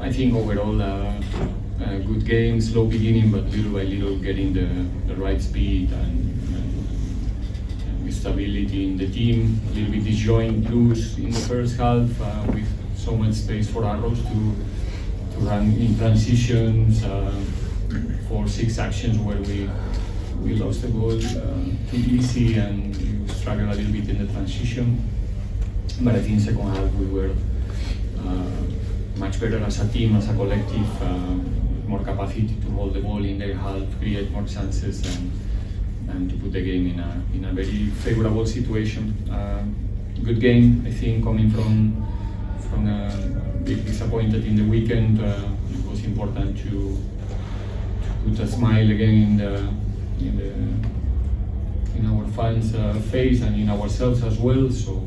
I think overall a good game, slow beginning, but little by little getting the right speed and stability in the team. A little bit disjoint loose in the first half with so much space for Arrows to run in transitions, 4-6 actions where we lost the goal too easy and we struggled a little bit in the transition. But I think second half we were much better as a team, as a collective, more capacity to hold the ball in their half, create more chances, and to put the game in a very favorable situation. Good game, I think, coming from being disappointed in the weekend. It was important to put a smile again in our fans' face and in ourselves as well. So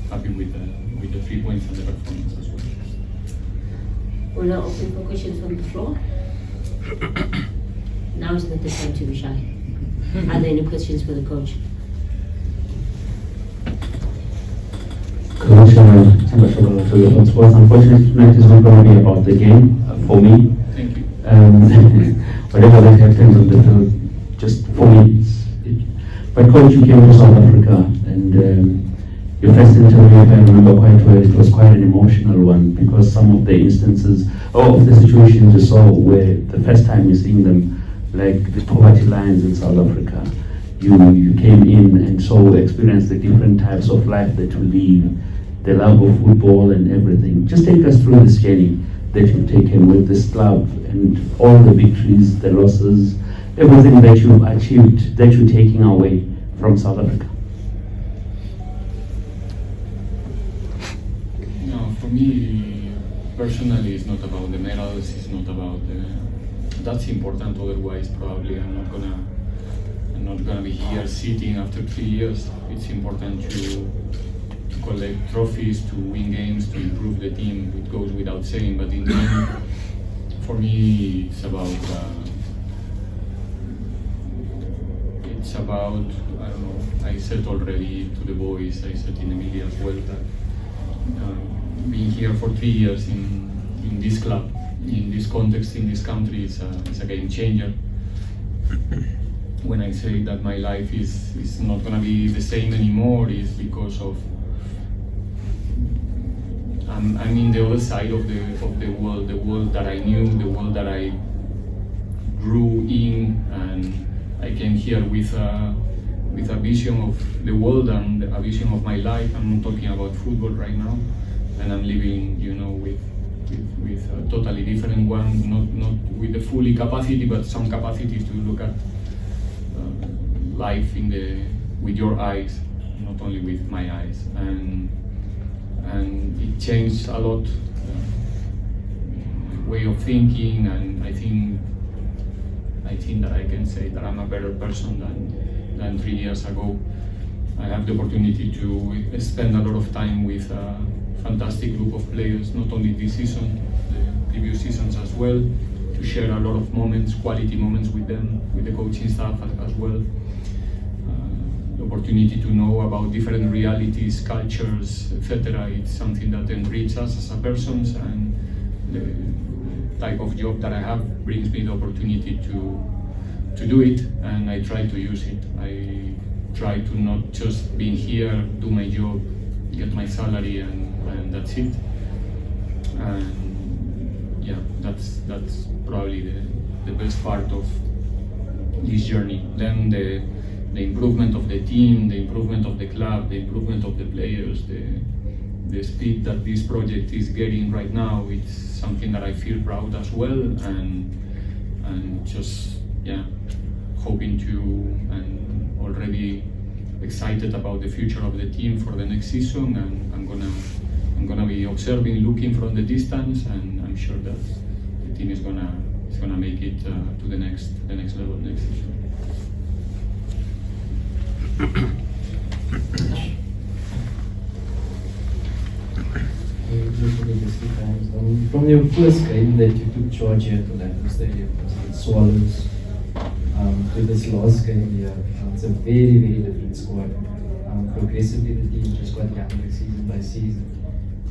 happy with the 3 points and the performance as well. We're now open for questions from the floor. Now is not the time to be shy. Are there any questions for the coach? Coach, unfortunately tonight is not going to be about the game for me. Thank you. Whatever that happens on the field, just for me. But coach, you came to South Africa and your first interview, if I remember quite well, it was quite an emotional one because some of the instances, of the situations you saw where the first time you're seeing them, like the poverty lines in South Africa, you came in and so experienced the different types of life that you lead, the love of football and everything. Just take us through this journey that you've taken with this club and all the victories, the losses, everything that you've achieved, that you're taking away from South Africa. For me, personally, it's not about the medals. It's not about that's important. Otherwise, probably I'm not gonna be here sitting after 3 years. It's important to collect trophies, to win games, to improve the team. It goes without saying. But in the end, for me, it's about I don't know. I said already to the boys. I said in the media as well that. Being here for 3 years in this club, in this context, in this country, is a game changer. When I say that my life is not going to be the same anymore, is because of I'm in the other side of the world that I knew, the world that I grew in, and I came here with a vision of the world and a vision of my life. I'm not talking about football right now. And I'm living, with a totally different one, not with the fully capacity, but some capacity to look at life with your eyes, not only with my eyes. And it changed a lot, way of thinking, and I think that I can say that I'm a better person than 3 years ago. I have the opportunity to spend a lot of time with fantastic group of players, not only this season, the previous seasons as well, to share a lot of moments, quality moments with them, with the coaching staff as well. The opportunity to know about different realities, cultures, etc. It's something that enriches us as a persons, and the type of job that I have brings me the opportunity to do it, and I try to use it. I try to not just be here, do my job, get my salary, and that's it. And yeah, that's probably the best part of this journey. Then the improvement of the team, the improvement of the club, the improvement of the players, the speed that this project is getting right now, it's something that I feel proud as well, and just hoping to and already excited about the future of the team for the next season, and I'm gonna be observing, looking from the distance, and I'm sure that the team is gonna make it to the next level next season. From your first game that you took charge here to London Stadium, was it Swallows, to this last game here, it's a very, very different squad. Progressively the team just got younger season by season.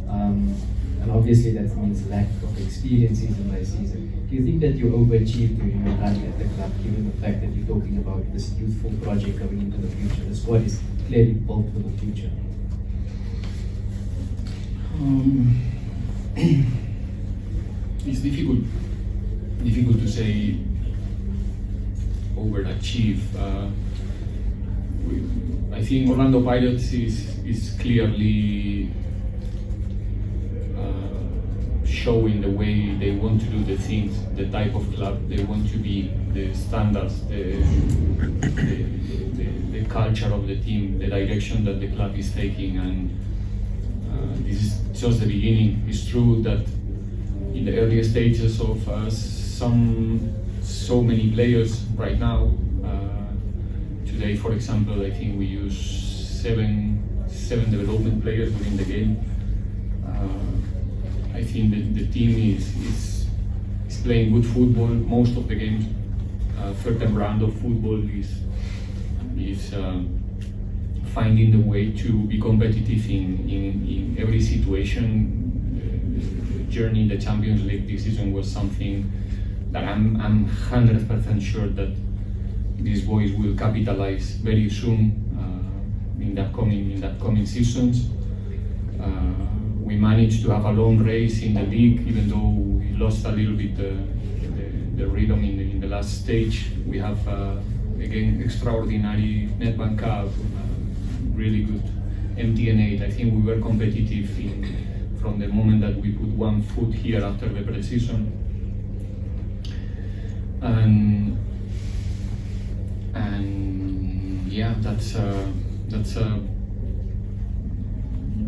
And obviously that means lack of experience season by season. Do you think that you overachieved during your time at the club, given the fact that you're talking about this youthful project going into the future? The squad is clearly built for the future. It's difficult to say overachieve. I think Orlando Pirates is clearly showing the way they want to do the things, the type of club they want to be, the standards, the culture of the team, the direction that the club is taking, and this is just the beginning. It's true that in the early stages of so many players right now. Today, for example, I think we use seven development players within the game. I think that the team is playing good football most of the games. Certain brand of football is finding the way to be competitive in every situation. Journey in the Champions League this season was something that I'm 100% sure that these boys will capitalize very soon in the upcoming seasons. We managed to have a long race in the league, even though we lost a little bit the rhythm in the last stage. We have again extraordinary Netbank Cup, really good MTN8. I think we were competitive from the moment that we put one foot here after the pre-season. And yeah, that's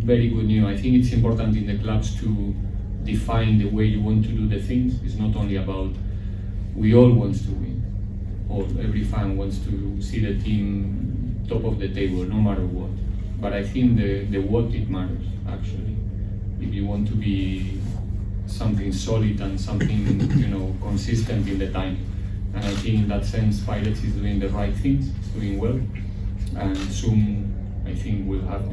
very good news. I think it's important in the clubs to define the way you want to do the things. It's not only about we all want to win, or every fan wants to see the team top of the table no matter what. But I think the what it matters actually. If you want to be something solid and something consistent in the time. And I think in that sense, Pirates is doing the right things, it's doing well, and soon I think we'll have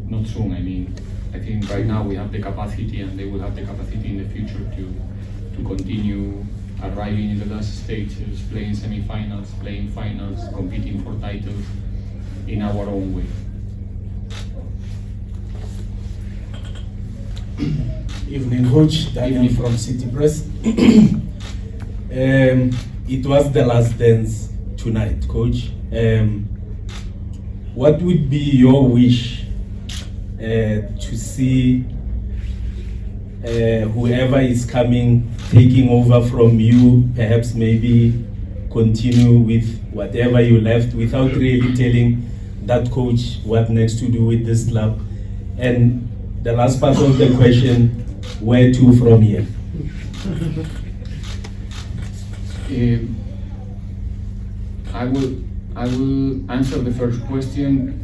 not soon, I think right now we have the capacity, and they will have the capacity in the future to continue arriving in the last stages, playing semi-finals, playing finals, competing for titles in our own way. Evening, Coach. Daniel from City Press. It was the last dance tonight, Coach. What would be your wish to see whoever is coming taking over from you, perhaps maybe continue with whatever you left without really telling that coach what next to do with this club? And the last part of the question, where to from here? I will answer the first question.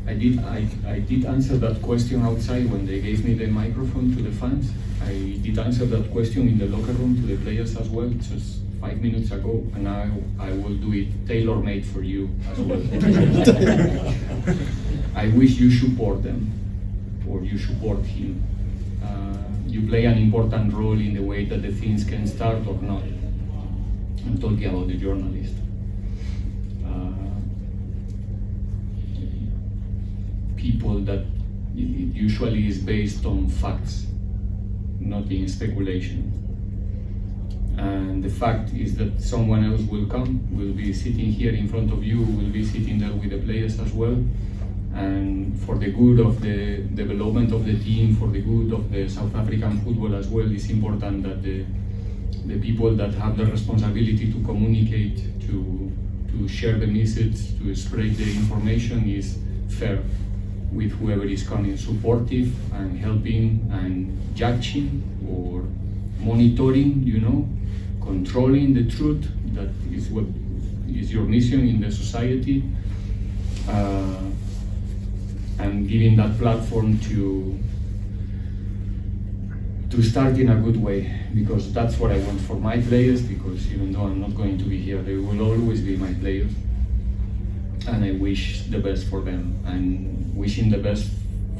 I did answer that question outside when they gave me the microphone to the fans. I did answer that question in the locker room to the players as well, just 5 minutes ago, and now I will do it tailor-made for you as well. I wish you support them, or you support him. You play an important role in the way that the things can start or not. I'm talking about the journalist. People that it usually is based on facts, not in speculation. And the fact is that someone else will come, will be sitting here in front of you, will be sitting there with the players as well. And for the good of the development of the team, for the good of the South African football as well, it's important that the people that have the responsibility to communicate, to share the message, to spread the information is fair with whoever is coming, supportive and helping and judging or monitoring, controlling the truth. That is what is your mission in the society. And giving that platform to start in a good way, because that's what I want for my players, because even though I'm not going to be here, they will always be my players. And I wish the best for them, and wishing the best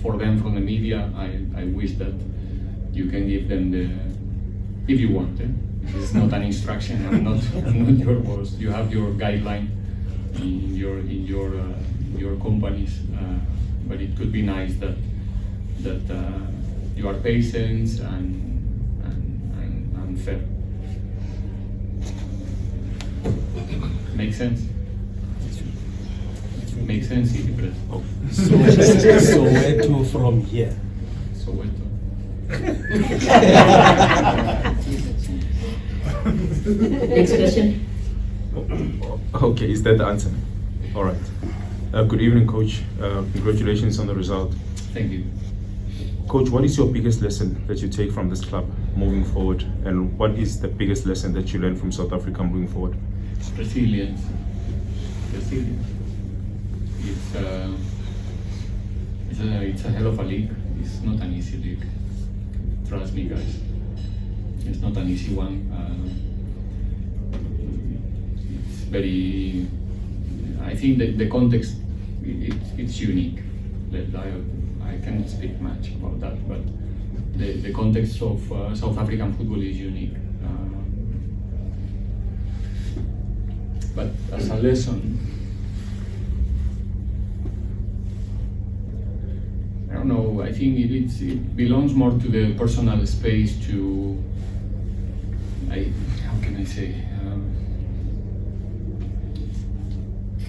for them from the media, I wish that you can give them the, if you want. This is not an instruction. I'm not your boss. You have your guideline in your companies, but it could be nice that you are patient and fair. Makes sense? Makes sense, City Press. So where to from here? Soweto. Next question. Okay, is that the answer? All right. Good evening, Coach. Congratulations on the result. Thank you. Coach, what is your biggest lesson that you take from this club moving forward? And what is the biggest lesson that you learned from South Africa moving forward? Resilience. Resilience. It's a hell of a league. It's not an easy league. Trust me, guys. It's not an easy one. It's very. I think that the context it's unique. I cannot speak much about that, but the context of South African football is unique. But as a lesson, I don't know. I think it belongs more to the personal space. How can I say?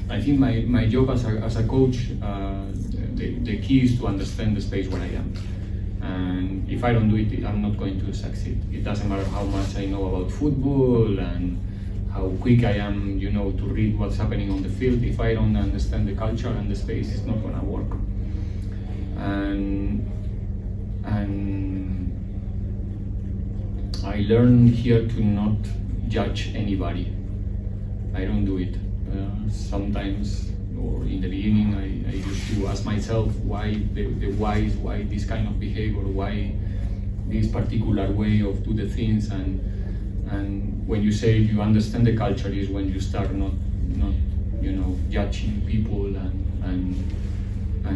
I think my job as a coach, the key is to understand the space where I am. And if I don't do it, I'm not going to succeed. It doesn't matter how much I know about football and how quick I am, to read what's happening on the field. If I don't understand the culture and the space, it's not gonna work. And I learned here to not judge anybody. I don't do it. Sometimes, or in the beginning, I used to ask myself why why this kind of behavior, why this particular way of do the things, and when you say you understand the culture is when you start not judging people and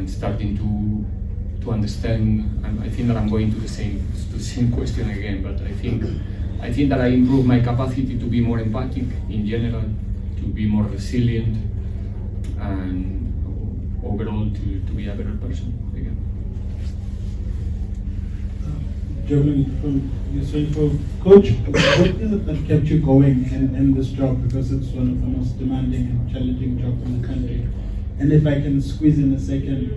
starting to understand. I think that I'm going to the same question again, but I think that I improved my capacity to be more empathic in general, to be more resilient, and overall to be a better person again. Germany, from yourself, Coach, what is it that kept you going in this job? Because it's one of the most demanding and challenging jobs in the country. And if I can squeeze in a second,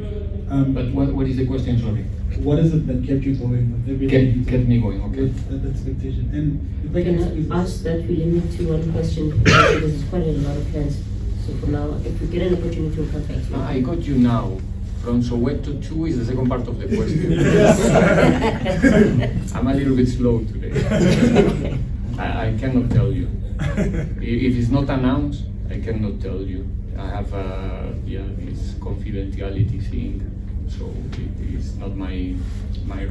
But what is the question? Sorry. what is it that kept you going with everything? Kept me going. Okay. With that expectation. And if I can squeeze Can I ask that we limit to one question because there's quite a lot of plans. So for now, if we get an opportunity, we'll come back to you. I got you now. From Soweto 2 is the second part of the question. I'm a little bit slow today. I cannot tell you. If it's not announced, I cannot tell you. I have this confidentiality thing, so it is not my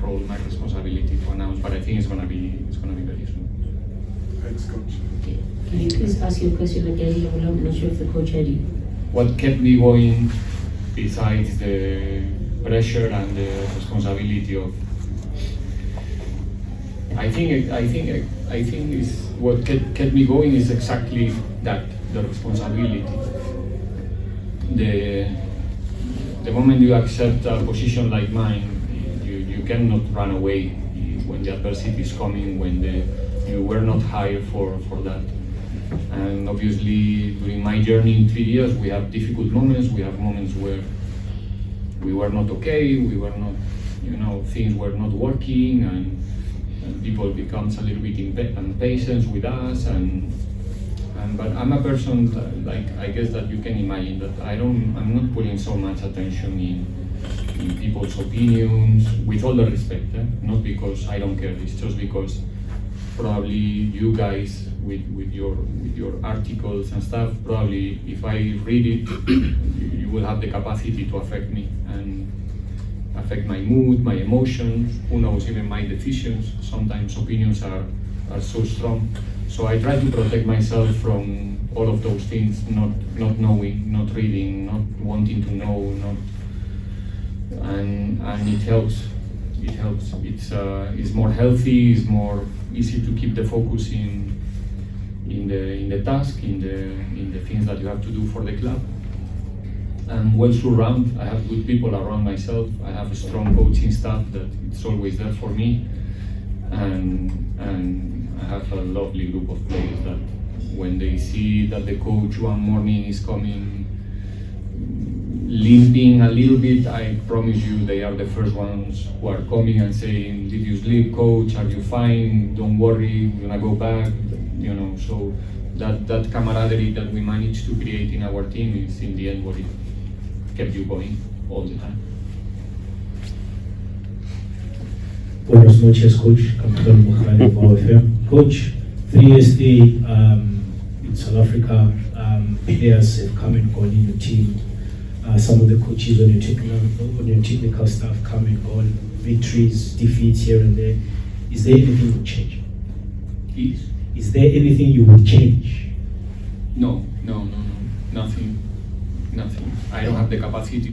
role, my responsibility to announce. But I think it's gonna be very soon. Thanks, Coach. Okay. Can you please ask your question again? I'm not sure if the coach had you. What kept me going, besides the pressure and the responsibility of, I think is what kept me going is exactly that, the responsibility. The moment you accept a position like mine, you cannot run away when the adversity is coming, when you were not hired for that. And obviously, during my journey in 3 years, we have difficult moments. We have moments where we were not okay, we were not, things were not working, and people becomes a little bit impatient with us. But I'm a person that, I guess that you can imagine that I'm not putting so much attention in people's opinions, with all the respect, not because I don't care. It's just because probably you guys with your articles and stuff, probably if I read it, you will have the capacity to affect me and affect my mood, my emotions, who knows, even my decisions. Sometimes opinions are so strong. So I try to protect myself from all of those things, not knowing, not reading, not wanting to know, and it helps. It helps. It's more healthy. It's more easy to keep the focus in the task, in the things that you have to do for the club. I'm well surrounded. I have good people around myself. I have a strong coaching staff that it's always there for me, and I have a lovely group of players that when they see that the coach one morning is coming limping a little bit, I promise you they are the first ones who are coming and saying, "Did you sleep, coach? Are you fine? Don't worry, we're gonna go back." You know, so that camaraderie that we managed to create in our team is in the end what it kept you going all the time. Buenas noches, Coach. Capitán Bukhari, Wow FM. Coach, 3 years in South Africa, players have come and gone in your team. Some of the coaches on your technical staff come and gone. Victories, defeats here and there. Is there anything you would change? Is there anything you would change? No, nothing. I don't have the capacity